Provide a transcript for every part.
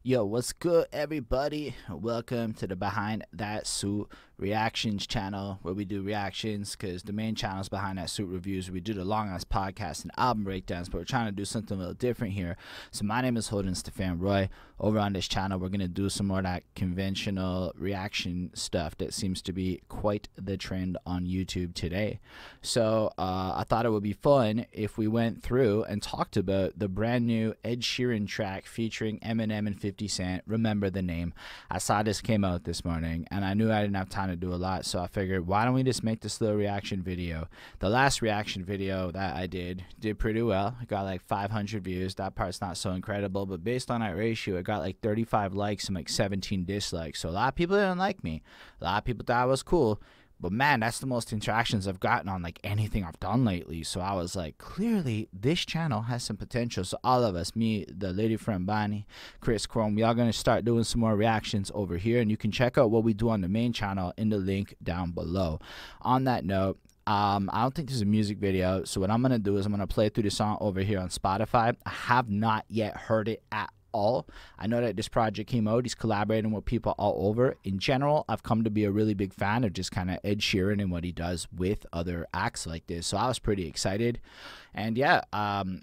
Yo, what's good, everybody? Welcome to the Behind That Suit Reactions channel, where we do reactions, because the main channel is Behind That Suit Reviews. We do the long ass podcast and album breakdowns, but we're trying to do something a little different here. So my name is Holden Stephan Roy. Over on this channel, we're going to do some more of that conventional reaction stuff that seems to be quite the trend on YouTube today. So I thought it would be fun if we went through and talked about the brand new Ed Sheeran track featuring Eminem and 50 Cent. Remember the name. I saw this came out this morning, and I knew I didn't have time to do a lot, so I figured, why don't we just make this little reaction video? The last reaction video that I did pretty well. I got like 500 views. That part's not so incredible, but based on that ratio, it got like 35 likes and like 17 dislikes. So a lot of people didn't like me. A lot of people thought I was cool. But man, that's the most interactions I've gotten on like anything I've done lately. So I was like, clearly this channel has some potential. So all of us, me, the lady friend Bonnie, Chris Chrome, we are going to start doing some more reactions over here. And you can check out what we do on the main channel in the link down below. On that note, I don't think there's a music video. So what I'm going to do is I'm going to play through the song over here on Spotify. I have not yet heard it at all. I know that this project came out. He's collaborating with people all over. In general, I've come to be a really big fan of just kind of Ed Sheeran and what he does with other acts like this. So I was pretty excited. And yeah,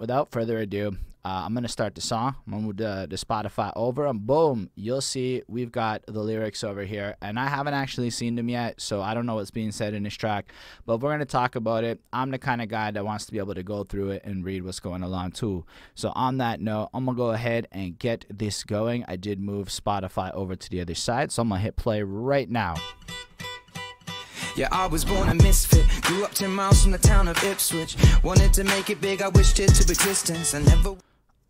without further ado, I'm going to start the song. I'm going to move the Spotify over, and boom, you'll see we've got the lyrics over here. And I haven't actually seen them yet, so I don't know what's being said in this track. But we're going to talk about it. I'm the kind of guy that wants to be able to go through it and read what's going along too. So on that note, I'm going to go ahead and get this going. I did move Spotify over to the other side, so I'm going to hit play right now. Yeah, I was born a misfit. Grew up 10 miles from the town of Ipswich. Wanted to make it big, I wished it to existence. I never...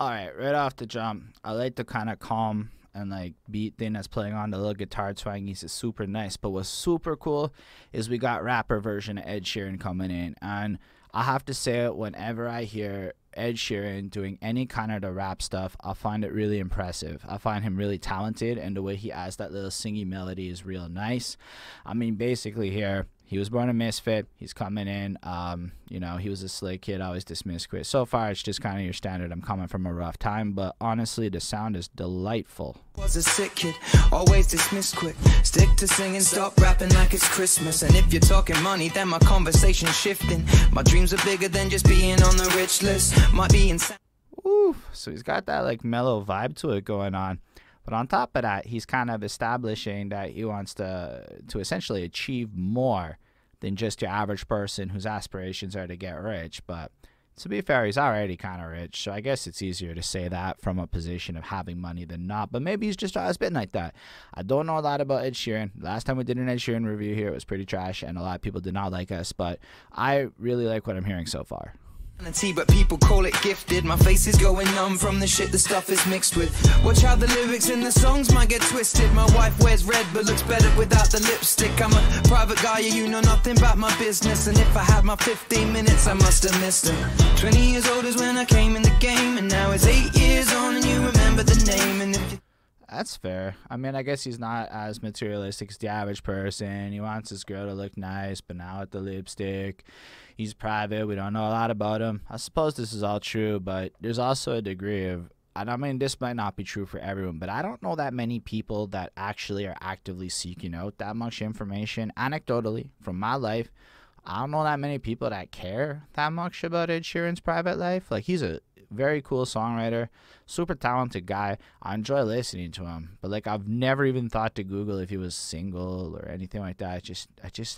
Alright, right off the jump, I like the kind of calm and like beat thing that's playing on. The little guitar twangies is super nice. But what's super cool is we got rapper version of Ed Sheeran coming in. And I have to say it, whenever I hear Ed Sheeran doing any kind of the rap stuff, I find it really impressive. I find him really talented, and the way he adds that little singy melody is real nice. I mean, basically here, he was born a misfit. He's coming in. You know, he was a slay kid, always dismissed, quit. So far, it's just kind of your standard. I'm coming from a rough time, but honestly, the sound is delightful. Was a sick kid, always dismissed quick. Stick to singing, stop rapping like it's Christmas. And if you're talking money, then my conversation's shifting. My dreams are bigger than just being on the rich list. Might be insane. Ooh, so he's got that like mellow vibe to it going on. But on top of that, he's kind of establishing that he wants to essentially achieve more than just your average person whose aspirations are to get rich. But to be fair, he's already kind of rich, so I guess it's easier to say that from a position of having money than not. But maybe he's just always been like that. I don't know a lot about Ed Sheeran. Last time we did an Ed Sheeran review here, it was pretty trash, and a lot of people did not like us. But I really like what I'm hearing so far. But people call it gifted. My face is going numb from the shit the stuff is mixed with. Watch how the lyrics in the songs might get twisted. My wife wears red but looks better without the lipstick. I'm a private guy, yeah, you know nothing about my business. And if I had my 15 minutes, I must have missed them. 20 years old is when I came in the game, and now it's 8 years on and you remember the name. And if you... That's fair. I mean, I guess he's not as materialistic as the average person. He wants his girl to look nice, but now with the lipstick, he's private. We don't know a lot about him. I suppose this is all true, but there's also a degree of, and I mean, this might not be true for everyone, but I don't know that many people that actually are actively seeking out that much information. Anecdotally, from my life, I don't know that many people that care that much about Ed Sheeran's private life. Like, he's a very cool songwriter, super talented guy. I enjoy listening to him, but like, I've never even thought to Google if he was single or anything like that.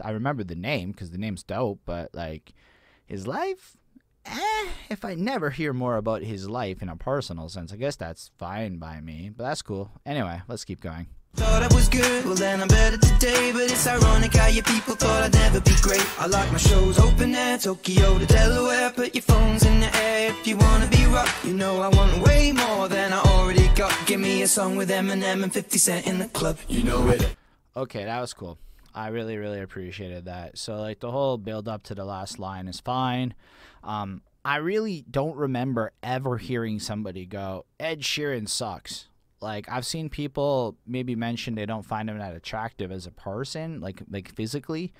I remember the name because the name's dope, but like his life, if I never hear more about his life in a personal sense, I guess that's fine by me, but that's cool. Anyway, let's keep going. Thought I was good, well then I'm better today. But it's ironic how you people thought I'd never be great. I like my shows open air, Tokyo to Delaware. Put your phones in the air if you wanna be rough. You know I want way more than I already got. Give me a song with Eminem and 50 Cent in the club. You know it. Okay, that was cool. I really, really appreciated that. So like the whole build up to the last line is fine. I really don't remember ever hearing somebody go, Ed Sheeran sucks. Like, I've seen people maybe mention they don't find him that attractive as a person, like physically,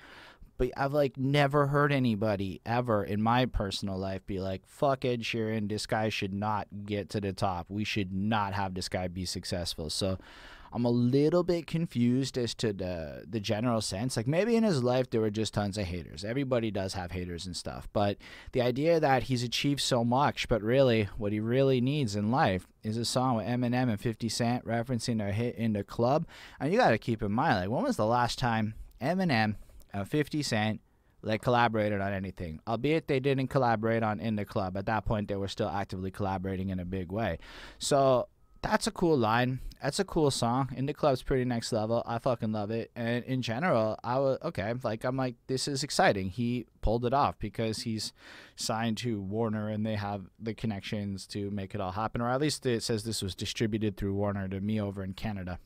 but I've like never heard anybody ever in my personal life be like, fuck Ed Sheeran, this guy should not get to the top, we should not have this guy be successful. So I'm a little bit confused as to the general sense. Like, maybe in his life there were just tons of haters. Everybody does have haters and stuff. But the idea that he's achieved so much, but really what he really needs in life is a song with Eminem and 50 Cent referencing their hit In the Club. And you got to keep in mind, like, when was the last time Eminem and 50 Cent like collaborated on anything? Albeit they didn't collaborate on In the Club. At that point, they were still actively collaborating in a big way. So that's a cool line. That's a cool song. In the Club's pretty next level. I fucking love it. And in general, I'm like, this is exciting. He pulled it off because he's signed to Warner and they have the connections to make it all happen. Or at least it says this was distributed through Warner to me over in Canada.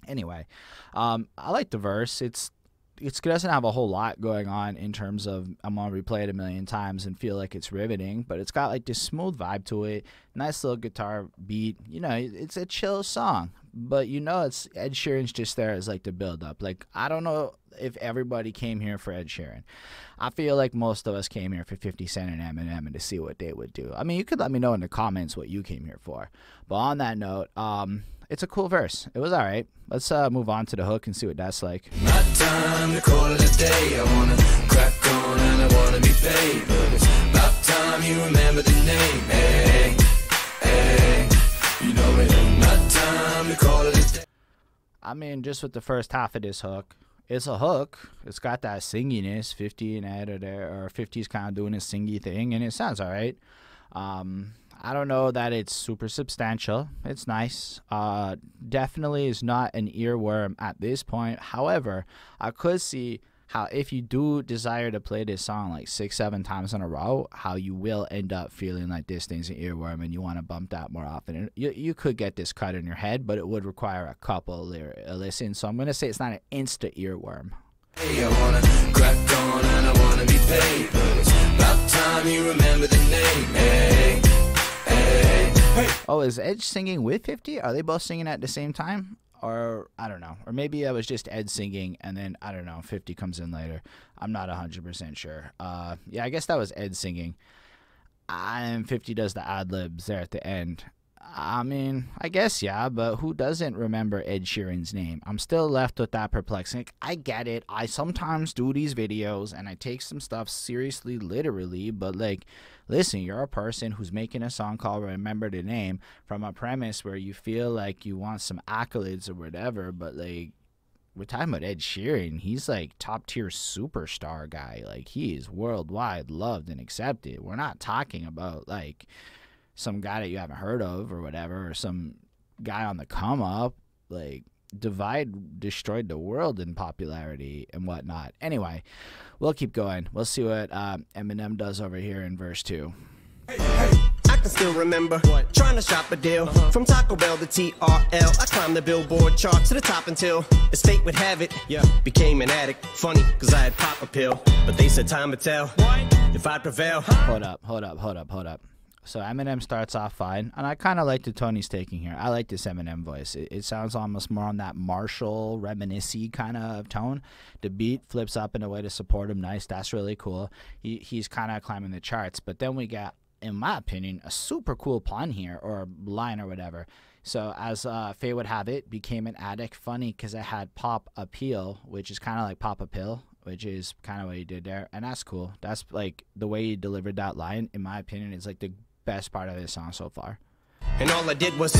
Anyway, I like the verse. It doesn't have a whole lot going on in terms of I'm going to replay it a million times and feel like it's riveting, but it's got like this smooth vibe to it, nice little guitar beat. You know, it's a chill song, but you know, it's Ed Sheeran's just there as like the build up. Like, I don't know if everybody came here for Ed Sheeran. I feel like most of us came here for 50 Cent and Eminem and to see what they would do. I mean, you could let me know in the comments what you came here for. But on that note, it's a cool verse. It was all right. Let's move on to the hook and see what that's like. My time to call it a day. I wanna crack on and I wanna be paid, but it's about time you remember the name. Hey, hey, you know it ain't my time to call it a day. I mean, just with the first half of this hook, it's a hook. It's got that singiness. 50 and Ed are there, or 50's kind of doing his singy thing, and it sounds all right. I don't know that it's super substantial. It's nice. Definitely is not an earworm at this point. However, I could see how if you do desire to play this song like 6-7 times in a row, how you will end up feeling like this thing's an earworm and you want to bump that more often. And you could get this cut in your head, but it would require a couple listens. So I'm going to say it's not an instant earworm. Hey, I wanna crack on and I wanna be paid, but it's about time you remember the name. Hey. Oh, is Ed singing with 50? Are they both singing at the same time? Or, I don't know. Or maybe it was just Ed singing and then, I don't know, 50 comes in later. I'm not 100% sure. Yeah, I guess that was Ed singing. And 50 does the ad-libs there at the end. I mean, I guess, yeah, but who doesn't remember Ed Sheeran's name? I'm still left with that perplexing. Like, I get it. I sometimes do these videos and I take some stuff seriously, literally, but like, listen, you're a person who's making a song called Remember the Name from a premise where you feel like you want some accolades or whatever, but like, we're talking about Ed Sheeran. He's like top tier superstar guy. Like, he is worldwide loved and accepted. We're not talking about like some guy that you haven't heard of or whatever, or some guy on the come up. Like, Divide destroyed the world in popularity and whatnot. Anyway, we'll keep going. We'll see what Eminem does over here in verse 2. I can still remember trying to shop a deal from Taco Bell to TRL. I climbed the Billboard chart to the top until, as fate would have it, became an addict. Funny, cause I had pop a pill, but they said time would tell if I'd prevail. Hold up. So Eminem starts off fine, and I kind of like the tone he's taking here. I like this Eminem voice. It sounds almost more on that Marshall, reminiscent kind of tone. The beat flips up in a way to support him. Nice, that's really cool. He's kind of climbing the charts. But then we got, in my opinion, a super cool pun here, or line or whatever. So as fate would have it, became an addict. Funny, because I had pop appeal, which is kind of like pop a pill, which is kind of what he did there. And that's cool. That's like the way he delivered that line, in my opinion, is like the best part of this song so far. And all I did was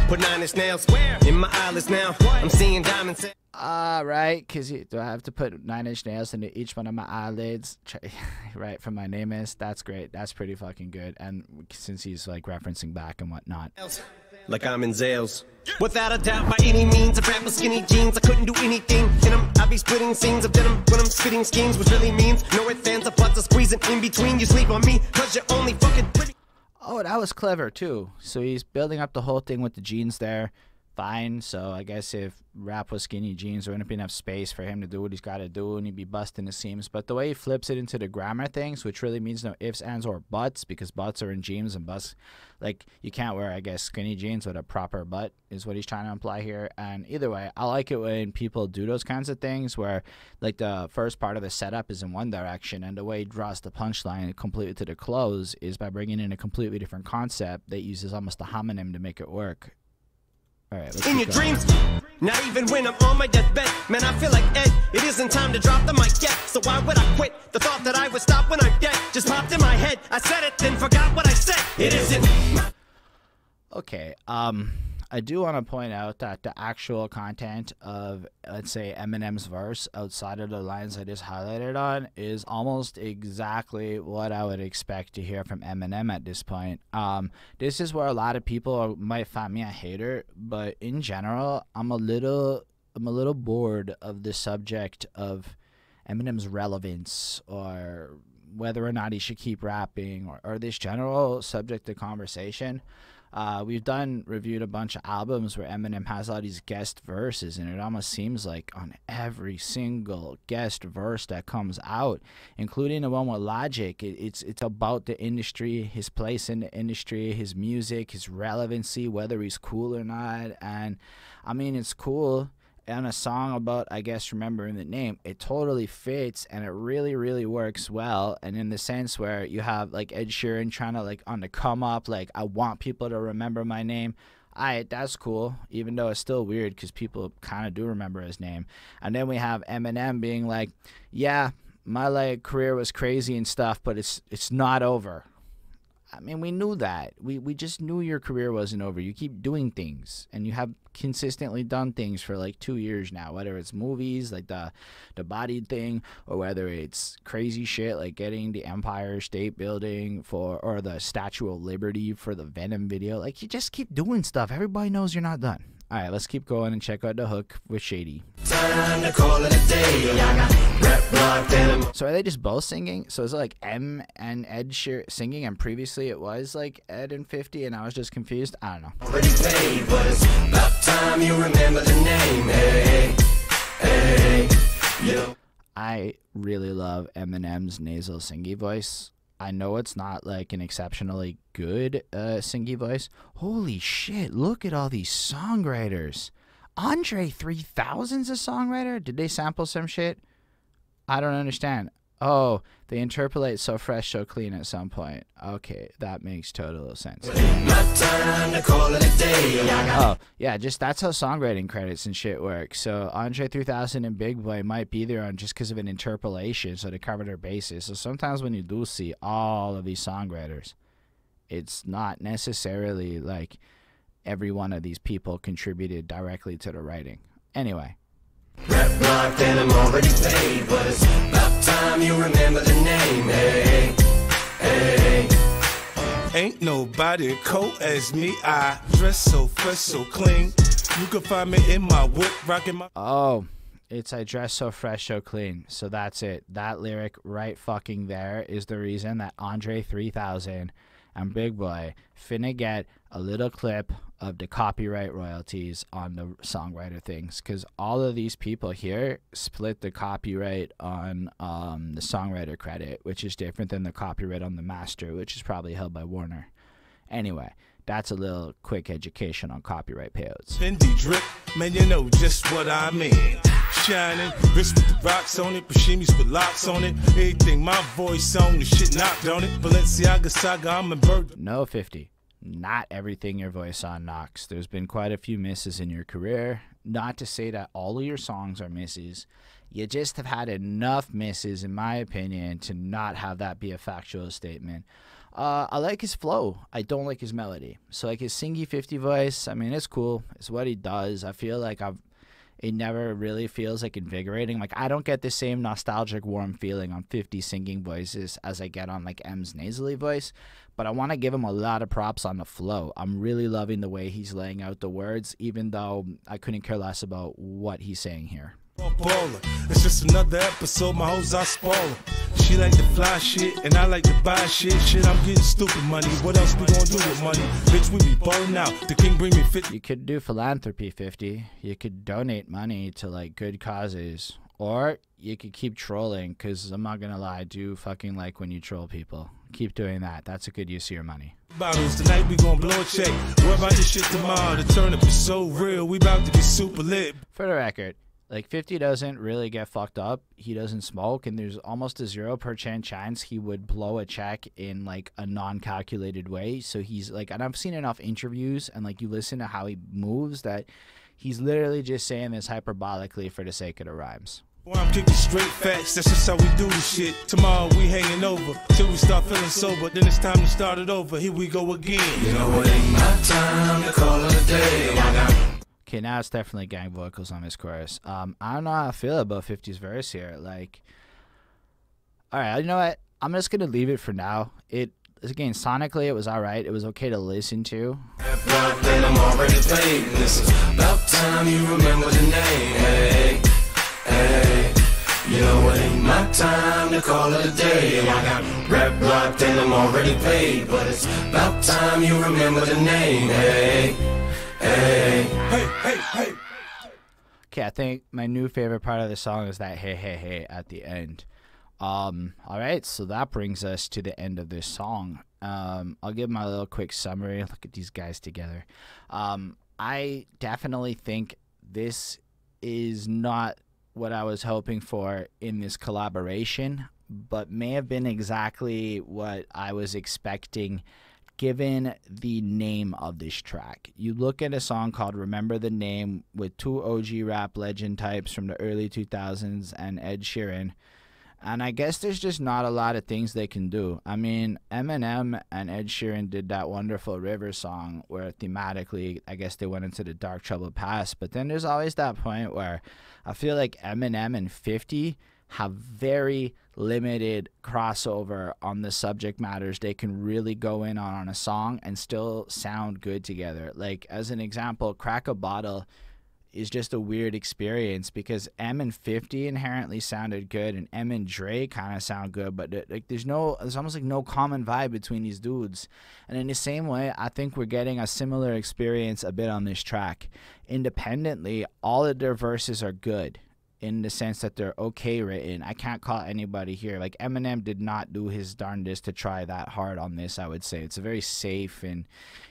put 9-inch nails in my eyelids now. I'm seeing diamonds. Right, because do I have to put 9-inch nails into each one of my eyelids? Right, from my name is. That's great. That's pretty fucking good. And since he's like referencing back and whatnot. Like I'm in Zales. Without a doubt, by any means, I rap with skinny jeans. I couldn't do anything in them. I be splitting scenes of denim when I'm spitting schemes, which really means no ifs, fans, or butts are squeezing in between. You sleep on me, cause you're only fucking pretty. Oh, that was clever too. So he's building up the whole thing with the jeans there. fine. So I guess if rap was skinny jeans, there wouldn't be enough space for him to do what he's got to do, and he'd be busting the seams. But the way he flips it into the grammar things, which really means no ifs, ands, or buts, because butts are in jeans and butts, like, you can't wear, I guess, skinny jeans with a proper butt is what he's trying to imply here. And either way, I like it when people do those kinds of things where, like, the first part of the setup is in one direction, and the way he draws the punchline completely to the close is by bringing in a completely different concept that uses almost a homonym to make it work. All right, let's In keep your going. dreams, not even when I'm on my deathbed. Man, I feel like Ed, it isn't time to drop the mic yet. So why would I quit? The thought that I would stop when I'm dead just popped in my head. I said it, then forgot what I said. It isn't. Okay, I do want to point out that the actual content of, let's say, Eminem's verse outside of the lines I just highlighted on is almost exactly what I would expect to hear from Eminem at this point. This is where a lot of people might find me a hater, but in general, I'm a little bored of the subject of Eminem's relevance, or whether or not he should keep rapping, or this general subject of conversation. We've reviewed a bunch of albums where Eminem has all these guest verses, and it almost seems like on every single guest verse that comes out, including the one with Logic, it's about the industry, his place in the industry, his music, his relevancy, whether he's cool or not. And I mean, it's cool. And a song about, I guess, remembering the name, it totally fits, and it really, really works well. And in the sense where you have, like, Ed Sheeran trying to, like, on the come up, like, I want people to remember my name. That's cool, even though it's still weird because people kind of do remember his name. And then we have Eminem being like, yeah, my, like, career was crazy and stuff, but it's not over. I mean, we knew that. We just knew your career wasn't over. You keep doing things, and you have consistently done things for like 2 years now, whether it's movies like the body thing, or whether it's crazy shit like getting the Empire State Building or the Statue of Liberty for the Venom video. Like, you just keep doing stuff. Everybody knows you're not done. All right, let's keep going and check out the hook with Shady. Time to call it a day. I got rep locked in. So are they just both singing? So is it like M and Ed singing, and previously it was like Ed and 50, and I was just confused? I don't know. Already paid, but it's about time you remember the name. Hey, hey, yo. I really love Eminem's nasal singy voice. I know it's not like an exceptionally good singy voice. Holy shit, look at all these songwriters. Andre 3000's a songwriter? Did they sample some shit? I don't understand. Oh, they interpolate So Fresh, So Clean at some point. Okay, that makes total sense. My time to call it a day. Oh, yeah, just that's how songwriting credits and shit work. So Andre 3000 and Big Boy might be there on just because of an interpolation, so they cover their bases. So sometimes when you do see all of these songwriters, it's not necessarily like every one of these people contributed directly to the writing. Anyway. Rep locked and I'm already paid, but it's about time you remember the name. Hey, hey. Ain't nobody cold as me. I dress so fresh, so clean. You can find me in my whip, rocking my... Oh, it's I dress so fresh, so clean. So that's it. That lyric right fucking there is the reason that Andre 3000 and Big Boy finna get a little clip of the copyright royalties on the songwriter things, because all of these people here split the copyright on the songwriter credit, which is different than the copyright on the master, which is probably held by Warner. Anyway, that's a little quick education on copyright payouts. Fendi drip, man, you know just what I mean. Shining, wrist with the rocks on it, Pashimis with locks on it. Everything my voice on, the shit knocked on it. Balenciaga saga, I'm a bird. No, 50. Not everything your voice on knocks. There's been quite a few misses in your career. Not to say that all of your songs are misses. You just have had enough misses, in my opinion, to not have that be a factual statement. I like his flow. I don't like his melody. So like his singy 50 voice, I mean, it's cool. It's what he does. I feel like it never really feels like invigorating. Like, I don't get the same nostalgic warm feeling on 50 singing voices as I get on like M's nasally voice, but I want to give him a lot of props on the flow. I'm really loving the way he's laying out the words, even though I couldn't care less about what he's saying here. Baller. It's just another episode, my hoes I spoiler. She like to fly shit, and I like to buy shit. Shit, I'm getting stupid money. What else we gonna do with money? Bitch, we be ballin' out. The king bring me 50. You could do philanthropy 50. You could donate money to like good causes. Or you could keep trolling, because I'm not gonna lie, I do fucking like when you troll people. Keep doing that. That's a good use of your money. Bottles tonight, we gonna blow a check. What about this shit tomorrow? The turnip is so real. We about to get super lit. For the record, like 50 doesn't really get fucked up. He doesn't smoke, and there's almost a 0% chance he would blow a check in like a non-calculated way. So he's like, and I've seen enough interviews and like you listen to how he moves that he's literally just saying this hyperbolically for the sake of the rhymes. Boy, I'm kicking straight facts, that's just how we do this shit. Tomorrow we hanging over till we start feeling sober. Then it's time to start it over. Here we go again. You know it ain't my time to call it a day. Okay, now it's definitely gang vocals on this chorus. I don't know how I feel about 50's verse here. Like, all right, you know what? I'm just gonna leave it for now. Again, sonically, it was all right. It was okay to listen to. Then I'm already paid. This is about time you remember the name. Hey, hey. You know it ain't my time to call it a day. I got rap blocked and I'm already paid. But it's about time you remember the name. Hey, hey. Hey, hey, hey. Okay, I think my new favorite part of the song is that hey, hey, hey at the end. All right, so that brings us to the end of this song. I'll give my little quick summary. Look at these guys together. I definitely think this is not what I was hoping for in this collaboration, but may have been exactly what I was expecting given the name of this track. You look at a song called Remember the Name with two OG rap legend types from the early 2000s and Ed Sheeran, and I guess there's just not a lot of things they can do. I mean, Eminem and Ed Sheeran did that wonderful River song where thematically, I guess they went into the dark troubled past. But then there's always that point where I feel like Eminem and 50 have very limited crossover on the subject matters they can really go in on a song and still sound good together. Like, as an example, Crack a Bottle is just a weird experience because M and 50 inherently sounded good and M and Dre kind of sound good, but like there's almost like no common vibe between these dudes. And in the same way, I think we're getting a similar experience a bit on this track. Independently, all of their verses are good in the sense that they're okay written. I can't call anybody here. Like, Eminem did not do his darndest to try that hard on this, I would say. It's a very safe and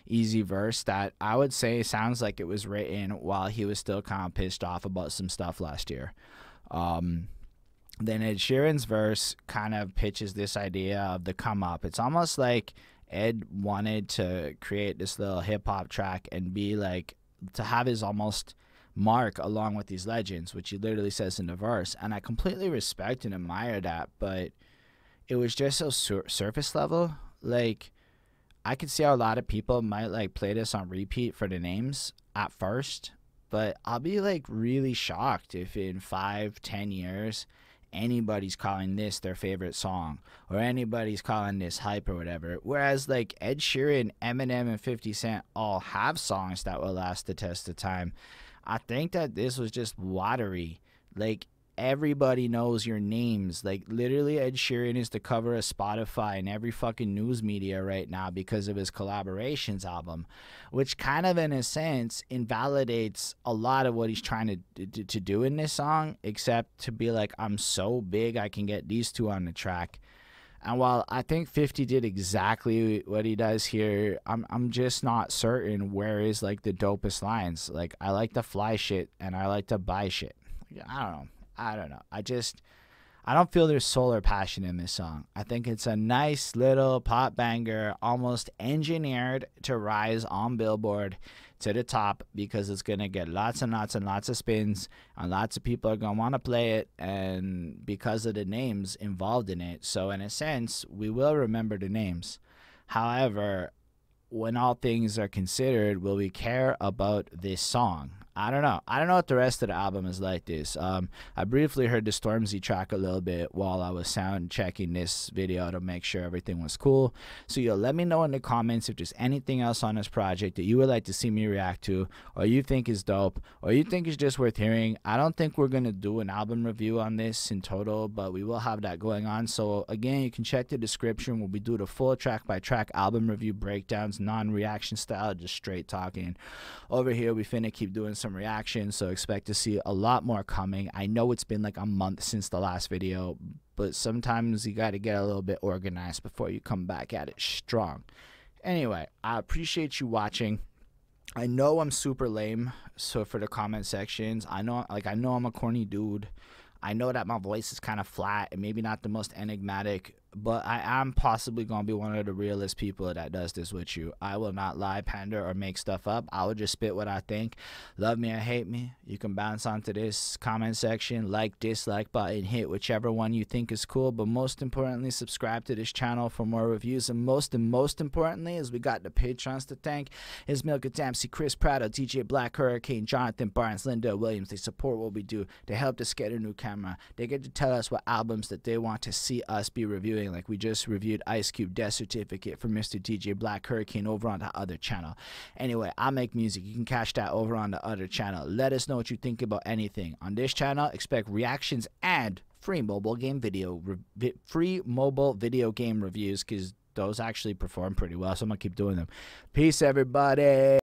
easy verse that I would say sounds like it was written while he was still kind of pissed off about some stuff last year. Then Ed Sheeran's verse kind of pitches this idea of the come up. It's almost like Ed wanted to create this little hip-hop track and be like, to have his almost mark along with these legends, which he literally says in the verse, and I completely respect and admire that, but it was just so surface level. Like, I could see how a lot of people might like play this on repeat for the names at first, but I'll be like really shocked if in 5-10 years anybody's calling this their favorite song or anybody's calling this hype or whatever. Whereas like Ed Sheeran, Eminem, and 50 Cent all have songs that will last the test of time. I think that this was just watery. Like, everybody knows your names. Like, literally, Ed Sheeran is the cover of Spotify and every fucking news media right now because of his collaborations album, which kind of, in a sense, invalidates a lot of what he's trying to do in this song, except to be like, I'm so big, I can get these two on the track. And while I think 50 did exactly what he does here, I'm just not certain where is like the dopest lines. Like, I like to fly shit and I like to buy shit. I don't know. I don't feel there's soul or passion in this song. I think it's a nice little pop banger, almost engineered to rise on Billboard to the top because it's going to get lots and lots and lots of spins and lots of people are going to want to play it, and because of the names involved in it. So in a sense, we will remember the names. However, when all things are considered, will we care about this song? I don't know. I don't know what the rest of the album is like this. I briefly heard the Stormzy track a little bit while I was sound checking this video to make sure everything was cool. So yo, let me know in the comments if there's anything else on this project that you would like to see me react to, or you think is dope, or you think is just worth hearing. I don't think we're gonna do an album review on this in total, but we will have that going on. So again, you can check the description. We'll be doing a full track by track album review breakdowns, non-reaction style, just straight talking. Over here we finna keep doing some reactions, so expect to see a lot more coming. I know it's been like a month since the last video, but sometimes you got to get a little bit organized before you come back at it strong. Anyway, I appreciate you watching. I know I'm super lame, so for the comment sections, I know I'm a corny dude. I know that my voice is kind of flat and maybe not the most enigmatic, but I am possibly going to be one of the realest people that does this with you. I will not lie, pander, or make stuff up. I will just spit what I think. Love me or hate me, you can bounce onto this comment section, like, dislike button, hit whichever one you think is cool, but most importantly, subscribe to this channel for more reviews, and most importantly is we got the patrons to thank. Is Milka Dempsey, Chris Prado, DJ Black Hurricane, Jonathan Barnes, Linda Williams. They support what we do. They helped us get a new camera. They get to tell us what albums that they want to see us be reviewing. Like we just reviewed Ice Cube Death Certificate for Mr. DJ Black Hurricane over on the other channel. Anyway, I make music. You can catch that over on the other channel. Let us know what you think about anything. On this channel, expect reactions and free mobile video game reviews, because those actually perform pretty well, so I'm gonna keep doing them. Peace, everybody.